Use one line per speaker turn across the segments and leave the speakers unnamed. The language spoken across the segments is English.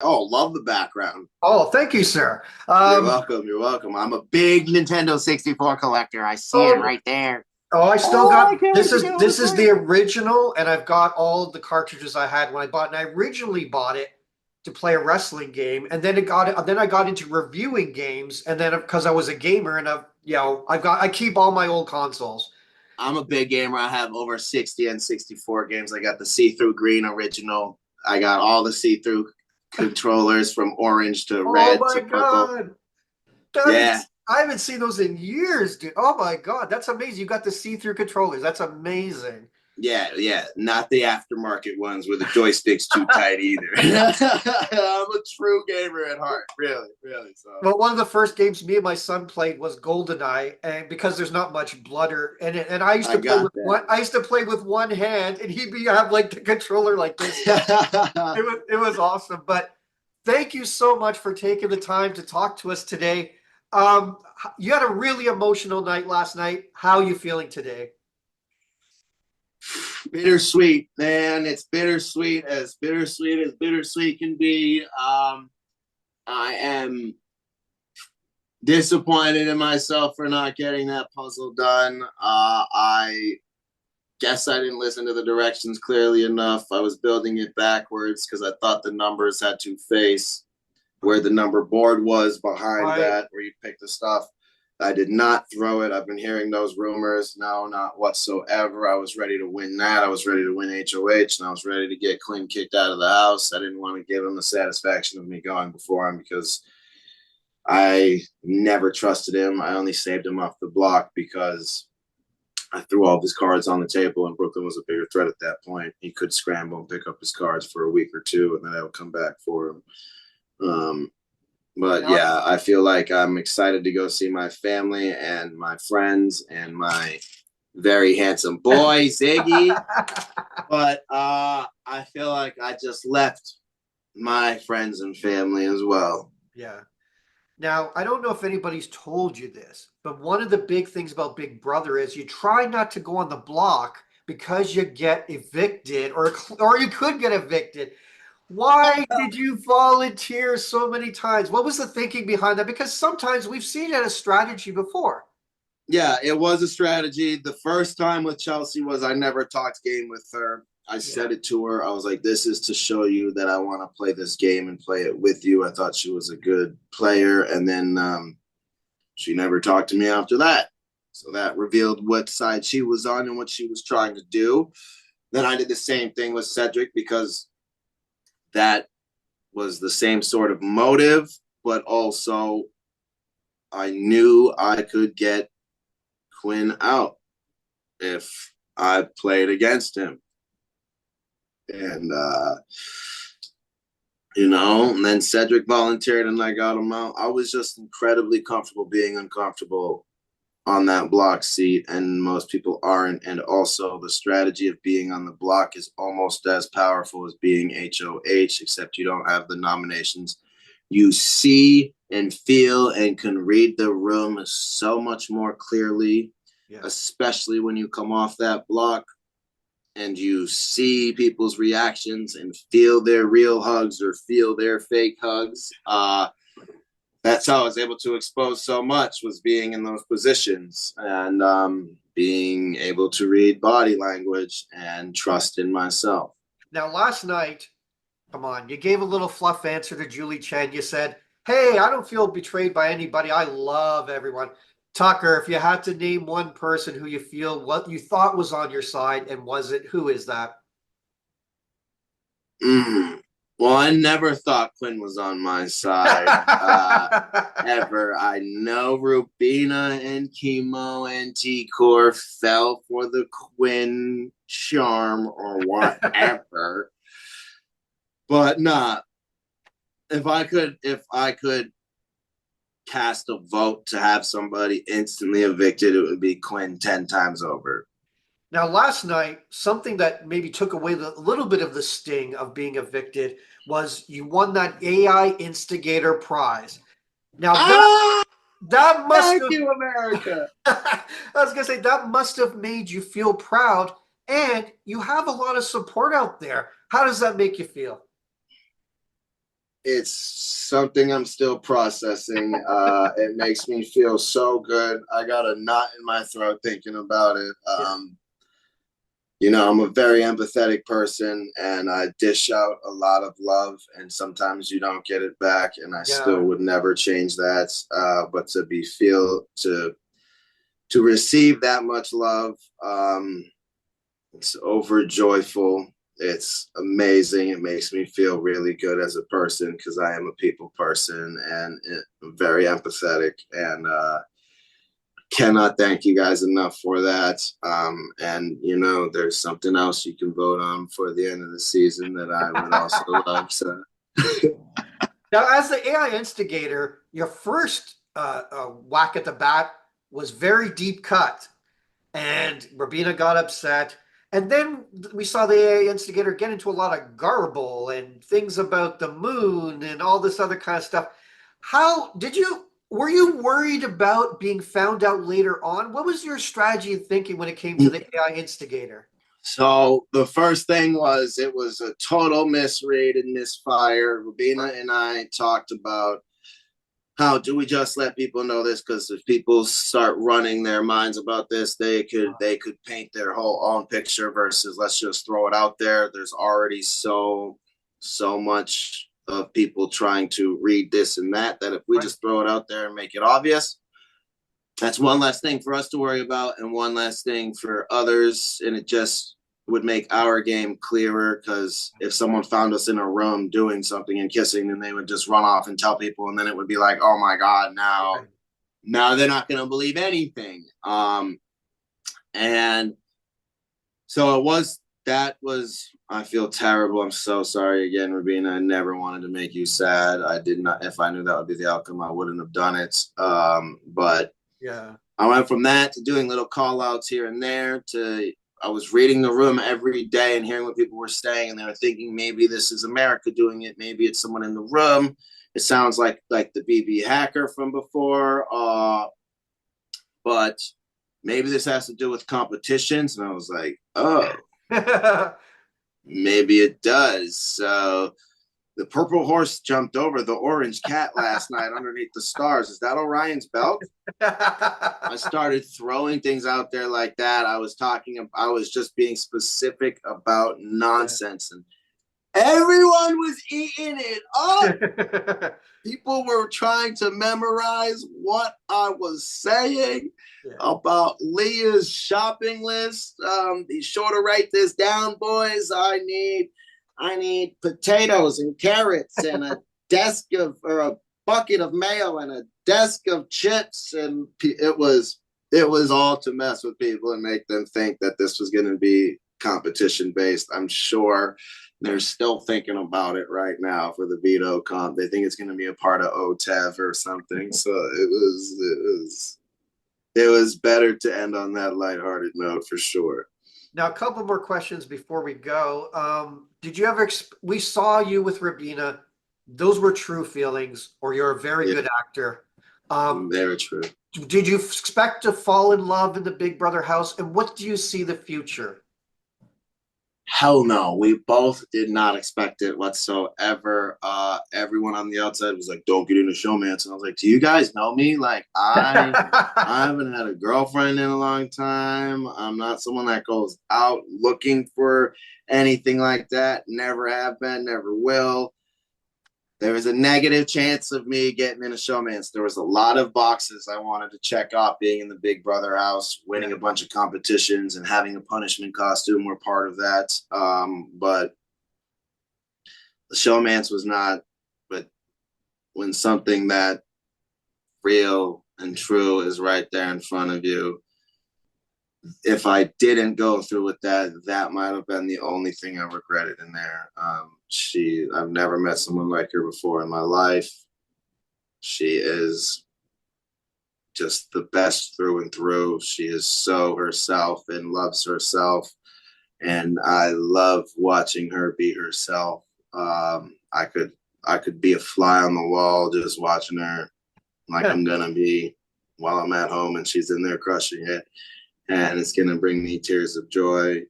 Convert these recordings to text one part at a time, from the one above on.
Oh, love the background.
Oh, thank you, sir.
You're welcome. You're welcome. I'm a big Nintendo 64 collector. I see it
Oh,
right there.
I still
Oh, I
got
can't wait
this
to get
is
able to
this is
play
the
it.
original, and I've got all of the cartridges I had when I bought. And I originally bought it to play a wrestling game, and then I got into reviewing games, and then because I was a gamer, and I keep all my old consoles.
I'm a big gamer. I have over 60 and 64 games. I got the see-through green original. I got all the see-through controllers from orange to
Oh
red
my
to purple.
God. That
Yeah,
is, I haven't seen those in years, dude. Oh my God, that's amazing. You got the see-through controllers. That's amazing.
yeah. Not the aftermarket ones where the joystick's too tight either. I'm a true gamer at heart. Really, really. So
Well, one of the first games me and my son played was GoldenEye, and because there's not much blood in it, and I used
I
to play
got
with one hand, and he'd be have like the controller like this.
that.
It was awesome. But thank you so much for taking the time to talk to us today. You had a really emotional night last night. How are you feeling today?
Bittersweet, man. It's bittersweet as bittersweet can be. I am disappointed in myself for not getting that puzzle done. I guess I didn't listen to the directions clearly enough. I was building it backwards because I thought the numbers had to face where the number board was behind
Right.
that, where you pick the stuff. I did not throw it. I've been hearing those rumors. No, not whatsoever. I was ready to win that. I was ready to win HOH, and I was ready to get Quinn kicked out of the house. I didn't want to give him the satisfaction of me going before him because I never trusted him. I only saved him off the block because I threw all of his cards on the table, and Brooklyn was a bigger threat at that point. He could scramble and pick up his cards for a week or two, and then I would come back for him. But
Now,
yeah, I feel like I'm excited to go see my family and my friends and my very handsome boy, Ziggy. But I feel like I just left my friends and family as well.
yeah. Now, I don't know if anybody's told you this, but one of the big things about Big Brother is you try not to go on the block because you get evicted or you could get evicted. Why did you volunteer so many times? What was the thinking behind that? Because sometimes we've seen it as strategy before.
Yeah, it was a strategy. The first time with Chelsea was I never talked game with her. I
Yeah.
said it to her. I was like, this is to show you that I want to play this game and play it with you. I thought she was a good player. And then she never talked to me after that. So that revealed what side she was on and what she was trying to do. Then I did the same thing with Cedric because that was the same sort of motive, but also I knew I could get Quinn out if I played against him. And, and then Cedric volunteered and I got him out. I was just incredibly comfortable being uncomfortable on that block seat, and most people aren't. And also, the strategy of being on the block is almost as powerful as being HOH, except you don't have the nominations. You see and feel and can read the room so much more clearly,
Yeah.
especially when you come off that block and you see people's reactions and feel their real hugs or feel their fake hugs. That's how I was able to expose so much, was being in those positions and being able to read body language and trust in myself.
Now, last night, come on, you gave a little fluff answer to Julie Chen. You said, "Hey, I don't feel betrayed by anybody. I love everyone." Tucker, if you had to name one person who you feel what you thought was on your side and was it, who is that?
Mm. Well, I never thought Quinn was on my side ever. I know Rubina and Chemo and T-Core fell for the Quinn charm or whatever. But nah, if I could cast a vote to have somebody instantly evicted, it would be Quinn 10 times over.
Now, last night, something that maybe took away a little bit of the sting of being evicted was you won that AI Instigator prize. Now
Ah,
that must
thank
have
you, America.
I was gonna say that must have made you feel proud, and you have a lot of support out there. How does that make you feel?
It's something I'm still processing. It makes me feel so good. I got a knot in my throat thinking about it.
Yeah.
I'm a very empathetic person and I dish out a lot of love, and sometimes you don't get it back, and I still
Yeah.
would never change that. But to receive that much love, it's over joyful. It's amazing. It makes me feel really good as a person because I am a people person and very empathetic. And cannot thank you guys enough for that. And there's something else you can vote on for the end of the season that I would also love. So
Now, as the AI instigator, your first whack at the bat was very deep cut, and Rubina got upset. And then we saw the AI instigator get into a lot of garble and things about the moon and all this other kind of stuff. How did you? Were you worried about being found out later on? What was your strategy and thinking when it came to the AI instigator?
So the first thing was it was a total misread and misfire. Rubina
Right,
and I talked about how do we just let people know this, because if people start running their minds about this, they could paint their whole own picture versus let's just throw it out there. There's already so much of people trying to read this and that if we
right,
just throw it out there and make it obvious, that's one less thing for us to worry about and one less thing for others. And it just would make our game clearer, because if someone found us in a room doing something and kissing, then they would just run off and tell people, and then it would be like, oh my god, now
right.
now they're not going to believe anything. And so I feel terrible. I'm so sorry again, Rubina. I never wanted to make you sad. I did not. If I knew that would be the outcome, I wouldn't have done it. But
Yeah.
I went from that to doing little call outs here and there to I was reading the room every day and hearing what people were saying, and they were thinking maybe this is America doing it, maybe it's someone in the room. It sounds like the BB hacker from before, but maybe this has to do with competitions. And I was like, oh, maybe it does. So the purple horse jumped over the orange cat last night underneath the stars. Is that Orion's belt? I started throwing things out there like that. I was just being specific about nonsense, and everyone was eating it up. People were trying to memorize what I was saying
Yeah.
about Leah's shopping list. Be sure to write this down, boys. I need potatoes and carrots and a bucket of mayo and a desk of chips, and it was all to mess with people and make them think that this was going to be competition based. I'm sure they're still thinking about it right now for the veto comp. They think it's going to be a part of OTEV or something. So it was better to end on that lighthearted note for sure.
Now, a couple more questions before we go. Did you ever, we saw you with Rubina. Those were true feelings, or you're a very
Yeah,
good actor. Um,
very true.
did you expect to fall in love in the Big Brother house? And what do you see the future?
Hell no. We both did not expect it whatsoever. Everyone on the outside was like, don't get into showmance. And I was like, do you guys know me? Like, I haven't had a girlfriend in a long time. I'm not someone that goes out looking for anything like that. Never have been, never will. There was a negative chance of me getting in a showmance. There was a lot of boxes I wanted to check off. Being in the Big Brother house, winning
Yeah.
a bunch of competitions, and having a punishment costume were part of that. But the showmance was not. But when something that real and true is right there in front of you, if I didn't go through with that, that might have been the only thing I regretted in there. I've never met someone like her before in my life. She is just the best through and through. She is so herself and loves herself. And I love watching her be herself. I could be a fly on the wall just watching her like I'm gonna be while I'm at home and she's in there crushing it. And it's gonna bring me tears of joy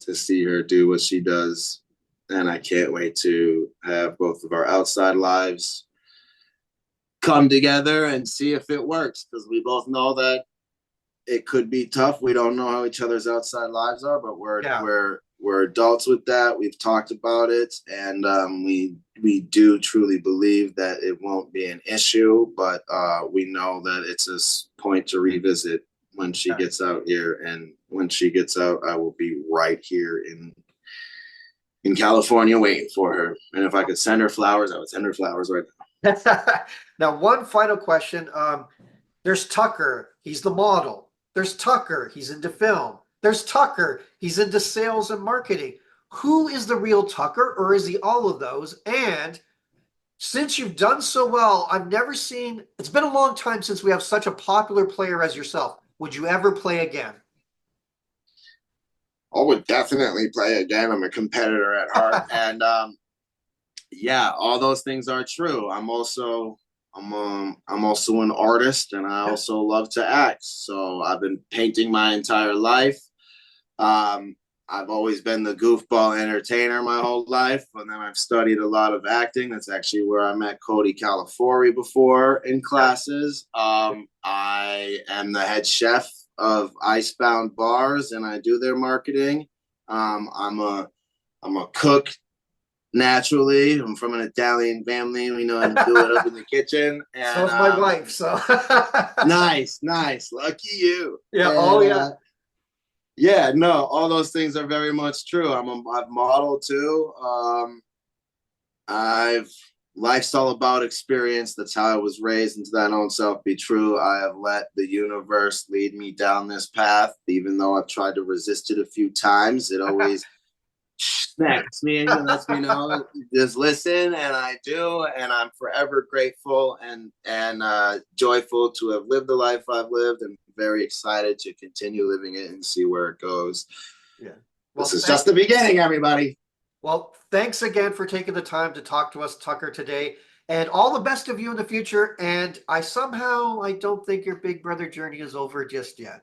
to see her do what she does And I can't wait to have both of our outside lives come together and see if it works, because we both know that it could be tough. We don't know how each other's outside lives are, but
Yeah.
we're adults with that. We've talked about it, and we do truly believe that it won't be an issue. But we know that it's a point to revisit when she gets out here, and when she gets out, I will be right here in California waiting for her. And if I could send her flowers, I would send her flowers right now.
Now, one final question. There's Tucker. He's the model. There's Tucker. He's into film. There's Tucker. He's into sales and marketing. Who is the real Tucker, or is he all of those? And since you've done so well, I've never seen, it's been a long time since we have such a popular player as yourself. Would you ever play again?
I would definitely play again. I'm a competitor at heart, and yeah, all those things are true. I'm also an artist, and I also love to act. So I've been painting my entire life. I've always been the goofball entertainer my whole life, and then I've studied a lot of acting. That's actually where I met Cody Calafori before in classes. I am the head chef of Icebound Bars, and I do their marketing. I'm a cook naturally. I'm from an Italian family. We know how to do it up in the kitchen. And
So is my wife. So
nice, nice. Lucky you.
yeah.
And,
Oh yeah.
yeah, no, all those things are very much true. I've modeled too. I've Life's all about experience. That's how I was raised, and to that own self be true. I have let the universe lead me down this path, even though I've tried to resist it a few times. It always smacks me and lets me know, just listen, and I do, and I'm forever grateful and joyful to have lived the life I've lived, and very excited to continue living it and see where it goes.
Yeah. Well,
this is just the beginning, everybody.
Well, thanks again for taking the time to talk to us, Tucker, today. And all the best of you in the future. And I don't think your Big Brother journey is over just yet.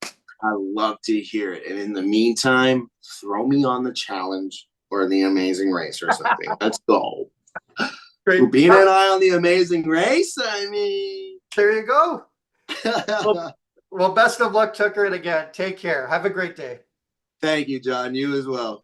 I love to hear it. And in the meantime, throw me on the challenge or the Amazing Race or something. Let's go.
Great.
Rubina and I on the Amazing Race. I mean,
there you go. Well, best of luck, Tucker. And again, take care. Have a great day.
Thank you, John. You as well.